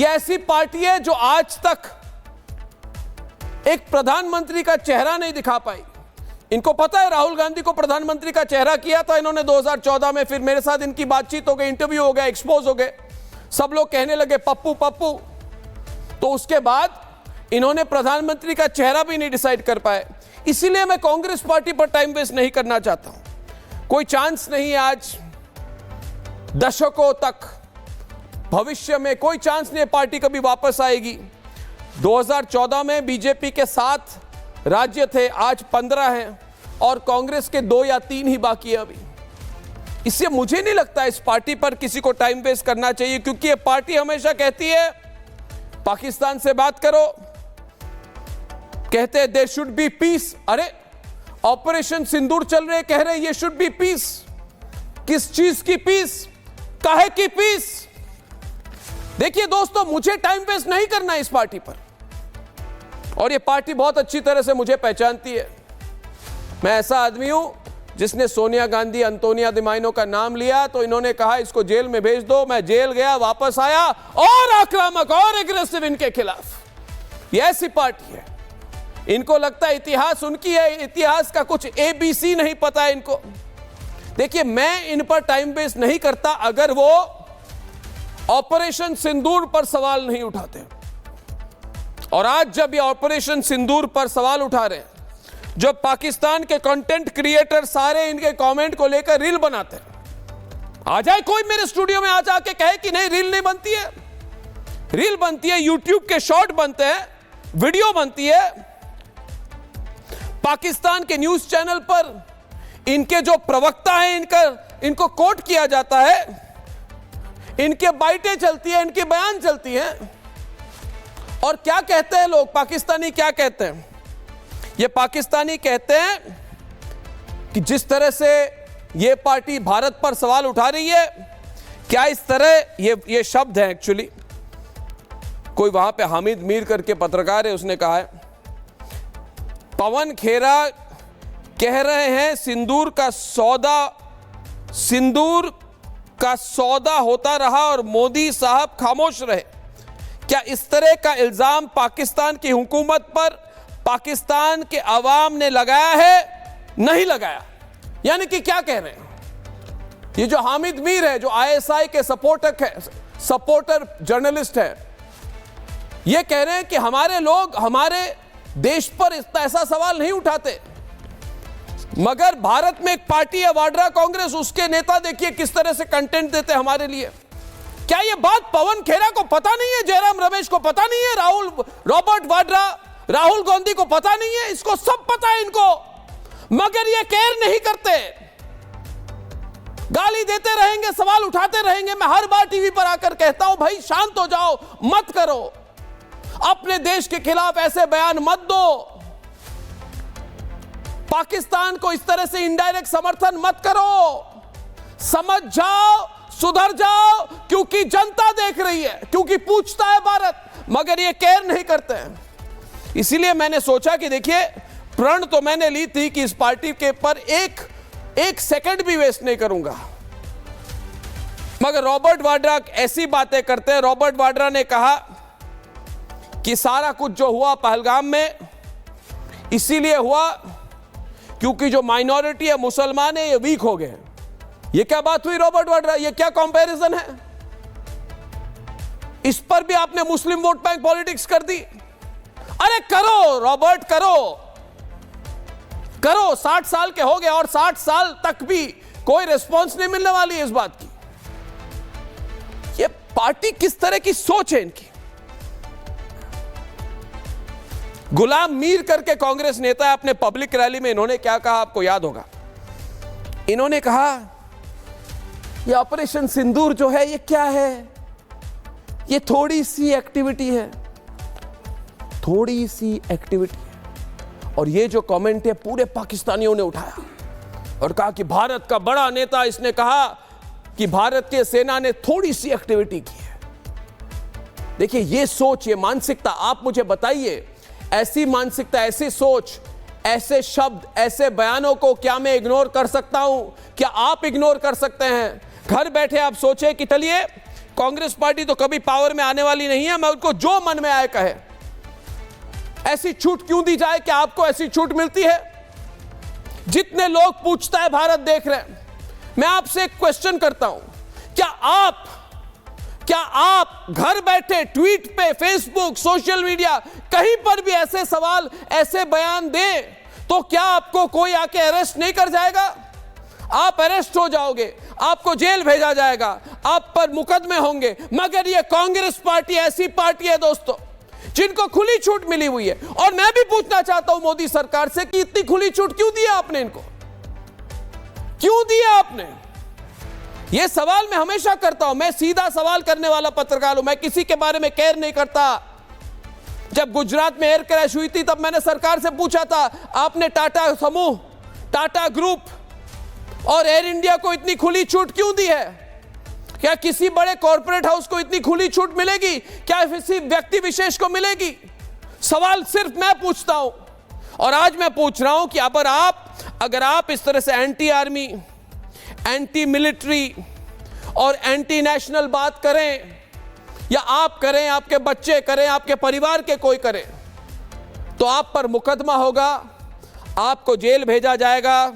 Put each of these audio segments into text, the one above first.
ये ऐसी पार्टी है जो आज तक एक प्रधानमंत्री का चेहरा नहीं दिखा पाई। इनको पता है राहुल गांधी को प्रधानमंत्री का चेहरा किया था इन्होंने 2014 में, फिर मेरे साथ इनकी बातचीत हो गई, इंटरव्यू हो गया, एक्सपोज हो गए, सब लोग कहने लगे पप्पू पप्पू। तो उसके बाद इन्होंने प्रधानमंत्री का चेहरा भी नहीं डिसाइड कर पाए। इसीलिए मैं कांग्रेस पार्टी पर टाइम वेस्ट नहीं करना चाहता हूं। कोई चांस नहीं है आज, दशकों तक भविष्य में कोई चांस नहीं है पार्टी कभी वापस आएगी। 2014 में बीजेपी के 7 राज्य थे, आज 15 हैं और कांग्रेस के 2 या 3 ही बाकी है अभी। इससे मुझे नहीं लगता इस पार्टी पर किसी को टाइम वेस्ट करना चाहिए, क्योंकि ये पार्टी हमेशा कहती है पाकिस्तान से बात करो, कहते हैं देयर शुड बी पीस। अरे ऑपरेशन सिंदूर चल रहे, कह रहे ये शुड बी पीस। किस चीज की पीस, काहे की पीस? देखिए दोस्तों, मुझे टाइम वेस्ट नहीं करना इस पार्टी पर, और ये पार्टी बहुत अच्छी तरह से मुझे पहचानती है। मैं ऐसा आदमी हूं जिसने सोनिया गांधी, अंतोनिया दिमाइनो का नाम लिया तो इन्होंने कहा इसको जेल में भेज दो। मैं जेल गया, वापस आया और आक्रामक और एग्रेसिव इनके खिलाफ। ये ऐसी पार्टी है, इनको लगता है इतिहास उनकी है, इतिहास का कुछ ABC नहीं पता है इनको। देखिए मैं इन पर टाइम वेस्ट नहीं करता अगर वो ऑपरेशन सिंदूर पर सवाल नहीं उठाते। और आज जब ये ऑपरेशन सिंदूर पर सवाल उठा रहे हैं, जब पाकिस्तान के कंटेंट क्रिएटर सारे इनके कमेंट को लेकर रील बनाते हैं, आ जाए कोई मेरे स्टूडियो में आ जाके कहे कि नहीं रील नहीं बनती है। रील बनती है, यूट्यूब के शॉर्ट बनते हैं, वीडियो बनती है। पाकिस्तान के न्यूज चैनल पर इनके जो प्रवक्ता हैं इनको कोट किया जाता है, इनके बाइटें चलती है, इनके बयान चलती हैं। और क्या कहते हैं लोग, पाकिस्तानी क्या कहते हैं? ये पाकिस्तानी कहते हैं कि जिस तरह से ये पार्टी भारत पर सवाल उठा रही है, क्या इस तरह ये शब्द है एक्चुअली, कोई वहां पे हामिद मीर करके पत्रकार है, उसने कहा है पवन खेरा कह रहे हैं सिंदूर का सौदा होता रहा और मोदी साहब खामोश रहे। क्या इस तरह का इल्जाम पाकिस्तान की हुकूमत पर पाकिस्तान के अवाम ने लगाया है? नहीं लगाया। यानी कि क्या कह रहे हैं, ये जो हामिद मीर है, जो ISI के सपोर्टर जर्नलिस्ट है, ये कह रहे हैं कि हमारे लोग हमारे देश पर ऐसा सवाल नहीं उठाते, मगर भारत में एक पार्टी है वाड्रा कांग्रेस, उसके नेता देखिए किस तरह से कंटेंट देते हैं हमारे लिए। क्या ये बात पवन खेरा को पता नहीं है, जयराम रमेश को पता नहीं है, रॉबर्ट वाड्रा, राहुल गांधी को पता नहीं है? इसको सब पता है इनको, मगर ये केयर नहीं करते, गाली देते रहेंगे, सवाल उठाते रहेंगे। मैं हर बार टीवी पर आकर कहता हूं भाई शांत हो जाओ, मत करो, अपने देश के खिलाफ ऐसे बयान मत दो, पाकिस्तान को इस तरह से इनडायरेक्ट समर्थन मत करो, समझ जाओ, सुधर जाओ, क्योंकि जनता देख रही है, क्योंकि पूछता है भारत, मगर ये केयर नहीं करते हैं। इसीलिए मैंने सोचा कि देखिए प्रण तो मैंने ली थी कि इस पार्टी के पर एक सेकंड भी वेस्ट नहीं करूंगा, मगर रॉबर्ट वाड्रा ऐसी बातें करते हैं। रॉबर्ट वाड्रा ने कहा कि सारा कुछ जो हुआ पहलगाम में इसीलिए हुआ क्योंकि जो माइनॉरिटी है, मुसलमान है, ये वीक हो गए। ये क्या बात हुई रॉबर्ट वाड्रा, ये क्या कंपैरिजन है? इस पर भी आपने मुस्लिम वोट बैंक पॉलिटिक्स कर दी। अरे करो रॉबर्ट, करो 60 साल के हो गए और 60 साल तक भी कोई रिस्पॉन्स नहीं मिलने वाली है इस बात की। ये पार्टी किस तरह की सोच है इनकी? गुलाम मीर करके कांग्रेस नेता है, अपने पब्लिक रैली में इन्होंने क्या कहा आपको याद होगा। इन्होंने कहा ये ऑपरेशन सिंदूर जो है ये क्या है, ये थोड़ी सी एक्टिविटी है, थोड़ी सी एक्टिविटी है। और ये जो कमेंट है पूरे पाकिस्तानियों ने उठाया और कहा कि भारत का बड़ा नेता, इसने कहा कि भारत की सेना ने थोड़ी सी एक्टिविटी की है। देखिए ये सोच, ये मानसिकता, आप मुझे बताइए, ऐसी मानसिकता, ऐसी सोच, ऐसे शब्द, ऐसे बयानों को क्या मैं इग्नोर कर सकता हूं? क्या आप इग्नोर कर सकते हैं? घर बैठे आप सोचे कि चलिए कांग्रेस पार्टी तो कभी पावर में आने वाली नहीं है, मैं उनको जो मन में आए कहे। ऐसी छूट क्यों दी जाए? क्या आपको ऐसी छूट मिलती है? जितने लोग पूछता है भारत देख रहे हैं, मैं आपसे एक क्वेश्चन करता हूं, क्या आप घर बैठे ट्वीट पे, फेसबुक, सोशल मीडिया कहीं पर भी ऐसे सवाल, ऐसे बयान दें तो क्या आपको कोई आके अरेस्ट नहीं कर जाएगा? आप अरेस्ट हो जाओगे, आपको जेल भेजा जाएगा, आप पर मुकदमे होंगे। मगर ये कांग्रेस पार्टी ऐसी पार्टी है दोस्तों जिनको खुली छूट मिली हुई है। और मैं भी पूछना चाहता हूं मोदी सरकार से कि इतनी खुली छूट क्यों दी आपने इनको? क्यों दिया आपने? यह सवाल मैं हमेशा करता हूं। मैं सीधा सवाल करने वाला पत्रकार हूं, मैं किसी के बारे में केयर नहीं करता। जब गुजरात में एयर क्रैश हुई थी तब मैंने सरकार से पूछा था, आपने टाटा समूह, टाटा ग्रुप और एयर इंडिया को इतनी खुली छूट क्यों दी है? क्या किसी बड़े कॉर्पोरेट हाउस को इतनी खुली छूट मिलेगी? क्या किसी व्यक्ति विशेष को मिलेगी? सवाल सिर्फ मैं पूछता हूं। और आज मैं पूछ रहा हूं कि अगर आप इस तरह से एंटी आर्मी, एंटी मिलिट्री और एंटी नेशनल बात करें, या आप करें, आपके बच्चे करें, आपके परिवार के कोई करें, तो आप पर मुकदमा होगा, आपको जेल भेजा जाएगा,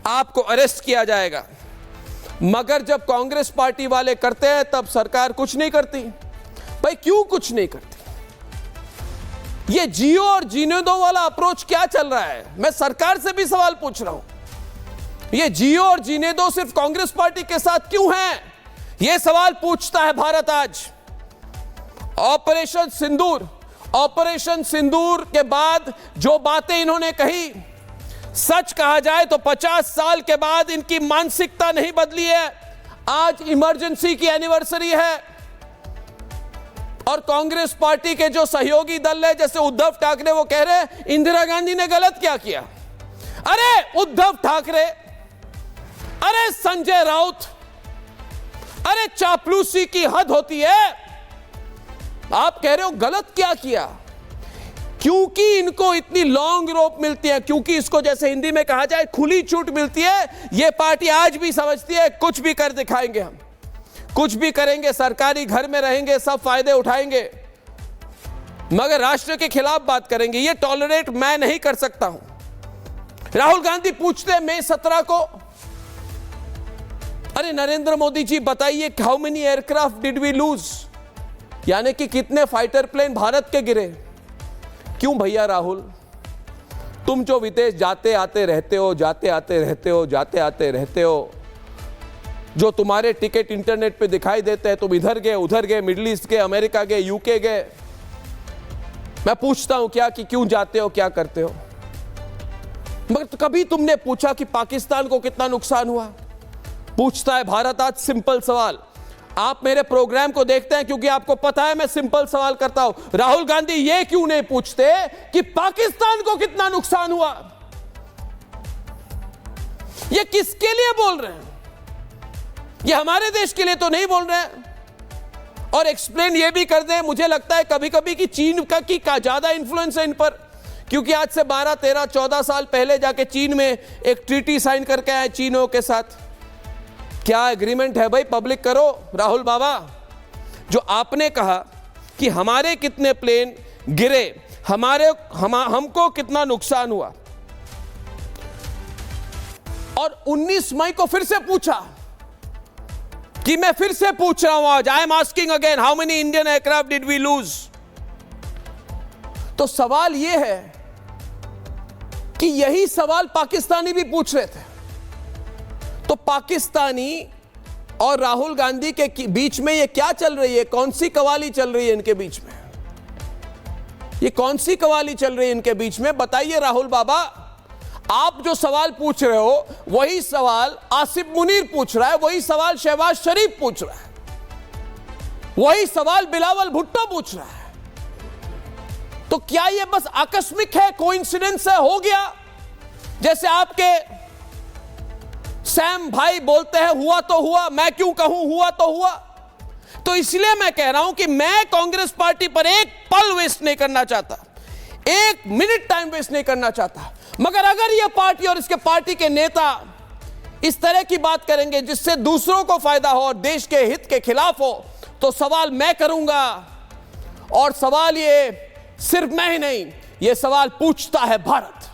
आपको अरेस्ट किया जाएगा। मगर जब कांग्रेस पार्टी वाले करते हैं तब सरकार कुछ नहीं करती। भाई क्यों कुछ नहीं करती? ये जियो और जीने दो वाला अप्रोच क्या चल रहा है? मैं सरकार से भी सवाल पूछ रहा हूं। ये जियो और जीने दो सिर्फ कांग्रेस पार्टी के साथ क्यों है? यह सवाल पूछता है भारत आज। ऑपरेशन सिंदूर के बाद जो बातें इन्होंने कही, सच कहा जाए तो 50 साल के बाद इनकी मानसिकता नहीं बदली है। आज इमरजेंसी की एनिवर्सरी है और कांग्रेस पार्टी के जो सहयोगी दल है, जैसे उद्धव ठाकरे, वो कह रहे हैं इंदिरा गांधी ने गलत क्या किया। अरे उद्धव ठाकरे, अरे संजय राउत, अरे चापलूसी की हद होती है। आप कह रहे हो गलत क्या किया? क्योंकि इनको इतनी लॉन्ग रोप मिलती है, क्योंकि इसको जैसे हिंदी में कहा जाए खुली छूट मिलती है। यह पार्टी आज भी समझती है कुछ भी कर दिखाएंगे, हम कुछ भी करेंगे, सरकारी घर में रहेंगे, सब फायदे उठाएंगे, मगर राष्ट्र के खिलाफ बात करेंगे। यह टॉलरेट मैं नहीं कर सकता हूं। राहुल गांधी पूछते हैं मई 17 को, अरे नरेंद्र मोदी जी बताइए, how many aircraft did we lose, यानी कि कितने फाइटर प्लेन भारत के गिरे। क्यों भैया राहुल, तुम जो विदेश जाते आते रहते हो, जो तुम्हारे टिकट इंटरनेट पे दिखाई देते हैं, तुम इधर गए, उधर गए, मिडिल ईस्ट गए, अमेरिका गए, यूके गए, मैं पूछता हूं क्या कि क्यों जाते हो, क्या करते हो? मगर तो कभी तुमने पूछा कि पाकिस्तान को कितना नुकसान हुआ? पूछता है भारत आज सिंपल सवाल। आप मेरे प्रोग्राम को देखते हैं क्योंकि आपको पता है मैं सिंपल सवाल करता हूं। राहुल गांधी ये क्यों नहीं पूछते कि पाकिस्तान को कितना नुकसान हुआ? ये किसके लिए बोल रहे हैं? ये हमारे देश के लिए तो नहीं बोल रहे हैं। और एक्सप्लेन ये भी कर दें, मुझे लगता है कभी कभी कि चीन का ज्यादा इंफ्लुएंस है इन पर, क्योंकि आज से 12, 13, 14 साल पहले जाके चीन में एक ट्रीटी साइन करके आए चीनों के साथ। क्या एग्रीमेंट है भाई, पब्लिक करो। राहुल बाबा, जो आपने कहा कि हमारे कितने प्लेन गिरे, हमको कितना नुकसान हुआ, और 19 मई को फिर से पूछा कि मैं फिर से पूछ रहा हूं आज, I am asking again, how many Indian aircraft did we lose. तो सवाल यह है कि यही सवाल पाकिस्तानी भी पूछ रहे थे। तो पाकिस्तानी और राहुल गांधी के बीच में ये क्या चल रही है? कौन सी कवाली चल रही है इनके बीच में? ये कौन सी कवाली चल रही है इनके बीच में? बताइए राहुल बाबा। आप जो सवाल पूछ रहे हो वही सवाल आसिफ मुनीर पूछ रहा है, वही सवाल शहबाज शरीफ पूछ रहा है, वही सवाल बिलावल भुट्टो पूछ रहा है। तो क्या ये बस आकस्मिक है, कोइंसिडेंस है, हो गया? जैसे आपके सैम भाई बोलते हैं हुआ तो हुआ, मैं क्यों कहूं हुआ तो हुआ। तो इसलिए मैं कह रहा हूं कि मैं कांग्रेस पार्टी पर एक पल वेस्ट नहीं करना चाहता, एक मिनट टाइम वेस्ट नहीं करना चाहता। मगर अगर यह पार्टी और इसके पार्टी के नेता इस तरह की बात करेंगे जिससे दूसरों को फायदा हो और देश के हित के खिलाफ हो, तो सवाल मैं करूंगा। और सवाल ये सिर्फ मैं ही नहीं, ये सवाल पूछता है भारत।